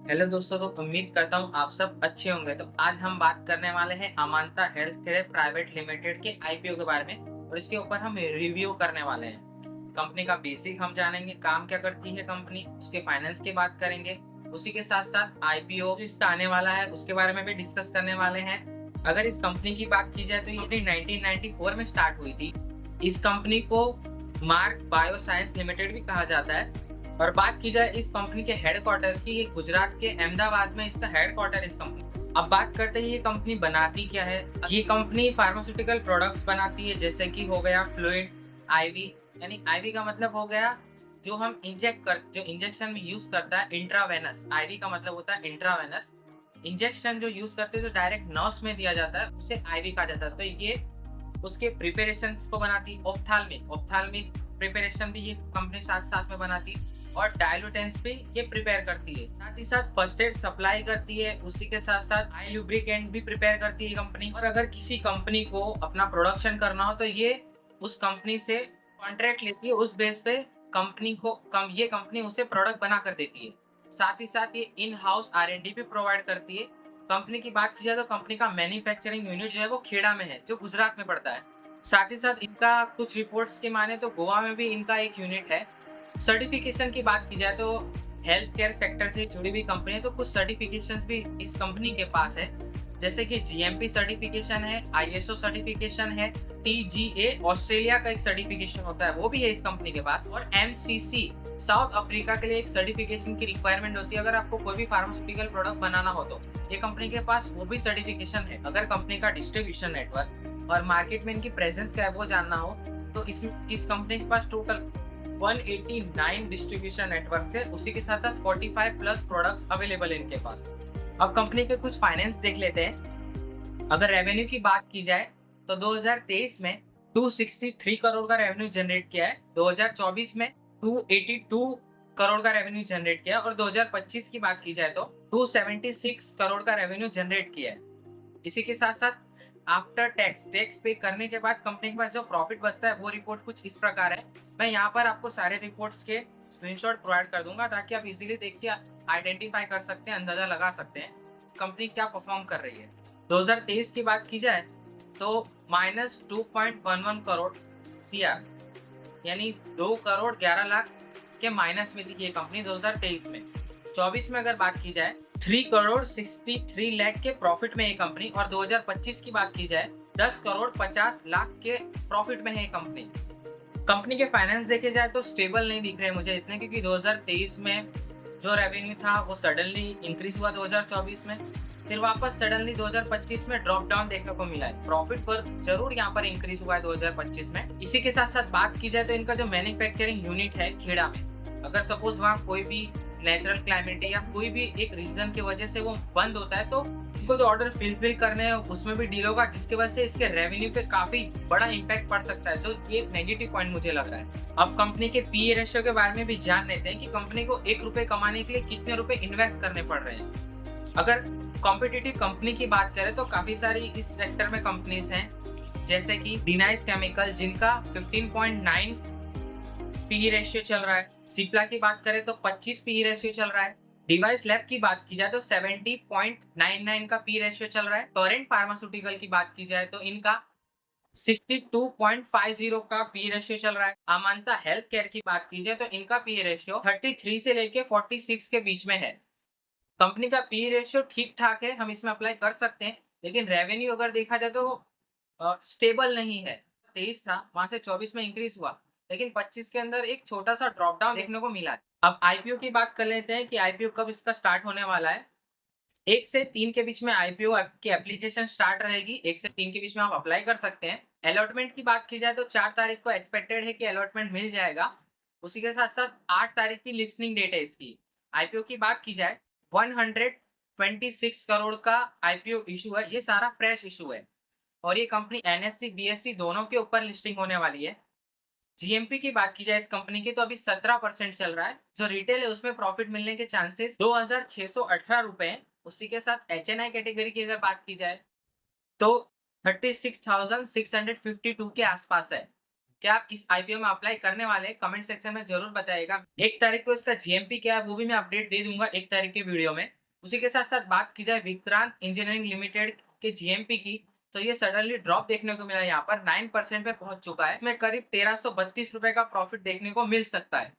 Hello दोस्तों, तो उम्मीद करता हूँ आप सब अच्छे होंगे। तो आज हम बात करने वाले हैं अमांता हेल्थ केयर प्राइवेट लिमिटेड के आईपीओ के बारे में और इसके ऊपर हम रिव्यू करने वाले हैं। कंपनी का बेसिक हम जानेंगे, काम क्या करती है कंपनी, उसके फाइनेंस की बात करेंगे। उसी के साथ साथ आईपीओ जो इसका आने वाला है उसके बारे में भी डिस्कस करने वाले हैं। अगर इस कंपनी की बात की जाए तो ये 1994 में स्टार्ट हुई थी। इस कंपनी को मार्क बायोसाइंस लिमिटेड भी कहा जाता है। और बात की जाए इस कंपनी के हेडक्वार्टर की, ये गुजरात के अहमदाबाद में इसका हेडक्वार्टर है इस कंपनी। अब बात करते हैं ये कंपनी बनाती क्या है। ये कंपनी फार्मास्यूटिकल प्रोडक्ट्स बनाती है, जैसे कि हो गया फ्लूइड आईवी, यानी आईवी का मतलब हो गया जो हम जो इंजेक्शन में यूज करता है इंट्रावेनस। आईवी का मतलब होता है इंट्रावेनस। इंजेक्शन जो यूज करते हैं जो डायरेक्ट नर्व्स में दिया जाता है उसे आईवी कहा जाता है। तो ये उसके प्रिपरेशन को बनाती। ऑप्थाल्मिक ऑप्थाल्मिक प्रिपरेशन भी ये कंपनी साथ साथ में बनाती और डायलूटेंस भी ये प्रिपेयर करती है। साथ ही साथ फर्स्ट एड सप्लाई करती है। उसी के साथ साथ आई लुब्रिकेंट भी प्रिपेयर करती है कंपनी। और अगर किसी कंपनी को अपना प्रोडक्शन करना हो तो ये उस कंपनी से कॉन्ट्रैक्ट लेती है। उस बेस पे ये कंपनी उसे प्रोडक्ट बना कर देती है। साथ ही साथ ये इन हाउस R&D भी प्रोवाइड करती है। कंपनी की बात की जाए तो कंपनी का मैन्युफैक्चरिंग यूनिट जो है वो खेड़ा में है, जो गुजरात में पड़ता है। साथ ही साथ इनका कुछ रिपोर्ट्स के माने तो गोवा में भी इनका एक यूनिट है। सर्टिफिकेशन की बात की जाए तो हेल्थ केयर सेक्टर से जुड़ी हुई कंपनी है, तो कुछ सर्टिफिकेशंस भी इस कंपनी के पास है। जैसे कि जीएमपी सर्टिफिकेशन है, आईएसओ सर्टिफिकेशन है, टीजीए ऑस्ट्रेलिया का एक सर्टिफिकेशन होता है वो भी है इस कंपनी के पास, और एमसीसी साउथ अफ्रीका के लिए एक सर्टिफिकेशन की रिक्वायरमेंट होती है अगर आपको कोई भी फार्मास्यूटिकल प्रोडक्ट बनाना हो तो ये कंपनी के पास वो भी सर्टिफिकेशन है। अगर कंपनी का डिस्ट्रीब्यूशन नेटवर्क और मार्केट में इनकी प्रेजेंस क्या है वो जानना हो तो इस कंपनी के पास टोटल 189 डिस्ट्रीब्यूशन नेटवर्क है। उसी के साथ साथ 45 प्लस प्रोडक्ट्स अवेलेबल है इनके पास। अब कंपनी के कुछ फाइनेंस देख लेते हैं। अगर रेवेन्यू की बात की जाए तो 2023 में 263 करोड़ का रेवेन्यू जनरेट किया है। 2024 में 282 करोड़ का रेवेन्यू जनरेट किया और 2025 की बात की जाए तो 276 करोड़ का रेवेन्यू जनरेट किया है। इसी के साथ साथ आफ्टर टैक्स टैक्स पे करने के बाद कंपनी के पास जो प्रॉफिट बचता है वो रिपोर्ट कुछ इस प्रकार है। मैं यहाँ पर आपको सारे रिपोर्ट्स के स्क्रीनशॉट प्रोवाइड कर दूंगा ताकि आप इजीली देख के आइडेंटिफाई कर सकते हैं, अंदाजा लगा सकते हैं कंपनी क्या परफॉर्म कर रही है। 2023 की बात की जाए तो -2.11 करोड़ CR, यानी 2 करोड़ 11 लाख के माइनस में थी ये कंपनी 2023 में। 24 में अगर बात की जाए 3 करोड़ 63 लाख के प्रॉफिट में ये कंपनी, और 2025 की बात की जाए 10 करोड़ 50 लाख के प्रॉफिट में है ये कंपनी। कंपनी के फाइनेंस देखे जाए तो स्टेबल नहीं दिख रहे मुझे इतने, क्योंकि 2023 में जो रेवेन्यू था वो सडनली इंक्रीज हुआ 2024 में, फिर वापस सडनली 2025 में ड्रॉप डाउन देखने को मिला है। प्रॉफिट पर जरूर यहाँ पर इंक्रीज हुआ है 2025 में। इसी के साथ साथ बात की जाए तो इनका जो मैन्युफैक्चरिंग यूनिट है खेड़ा में, अगर सपोज वहाँ कोई भी नेचुरल क्लाइमेट या कोई भी एक रीजन की वजह से वो बंद होता है तो इनको जो ऑर्डर फिल करने हैं उसमें भी डील होगा, जिसकी वजह से इसके रेवेन्यू पे काफी बड़ा इम्पैक्ट पड़ सकता है, जो ये एक नेगेटिव पॉइंट मुझे लग रहा है। अब कंपनी के पीई रेशियो के बारे में भी जान लेते हैं कि कंपनी को 1 रुपए कमाने के लिए कितने रुपए इन्वेस्ट करने पड़ रहे हैं। अगर कॉम्पिटिटिव कंपनी की बात करें तो काफी सारी इस सेक्टर में कंपनीज हैं, जैसे कि डिनाइस केमिकल जिनका 15.9 पीई रेशियो चल रहा है। सिप्ला की बात करें तो 25 पीई रेशियो चल रहा है। डिवाइस लैब की बात की जाए तो 70.99 का पी रेशियो चल रहा है। टोरेंट फार्मास्यूटिकल की बात की जाए तो इनका 62.50 का पी रेशियो चल रहा है। अमांता हेल्थ केयर की बात की जाए तो इनका पी रेशियो 33 से लेके 46 के बीच में है। कंपनी का पी रेशियो ठीक ठाक है, हम इसमें अप्लाई कर सकते हैं, लेकिन रेवेन्यू अगर देखा जाए तो स्टेबल नहीं है। 23 था, वहां से 24 में इंक्रीज हुआ, लेकिन 25 के अंदर एक छोटा सा ड्रॉप डाउन देखने को मिला है। अब आईपीओ की बात कर लेते हैं कि आईपीओ कब इसका स्टार्ट होने वाला है। 1 से 3 के बीच में आईपीओ की एप्लीकेशन स्टार्ट रहेगी। 1 से 3 के बीच में आप अप्लाई कर सकते हैं। अलॉटमेंट की बात की जाए तो 4 तारीख को एक्सपेक्टेड है कि अलॉटमेंट मिल जाएगा। उसी के साथ साथ 8 तारीख की लिस्टिंग डेट है इसकी। आईपीओ की बात की जाए 126 करोड़ का आईपीओ इशू है, ये सारा फ्रेश इशू है और ये कंपनी एनएससी बीएससी दोनों के ऊपर लिस्टिंग होने वाली है। जीएमपी की बात की जाए इस कंपनी की तो अभी 17% चल रहा है। जो रिटेल है उसमें प्रॉफिट मिलने के चांसेस 2618 रुपए हैं। उसी के साथ एचएनआई कैटेगरी की अगर बात की जाए तो 36,652 के आसपास है। क्या आप इस आईपीओ में अप्लाई करने वाले हैं? कमेंट सेक्शन में जरूर बताइएगा। 1 तारीख को इसका जीएमपी क्या है वो भी मैं अपडेट दे दूंगा 1 तारीख के वीडियो में। उसी के साथ साथ बात की जाए विक्रांत इंजीनियरिंग लिमिटेड के जीएमपी की, तो ये सडनली ड्रॉप देखने को मिला, यहाँ पर 9% पे पहुंच चुका है। इसमें करीब 1332 रुपए का प्रॉफिट देखने को मिल सकता है।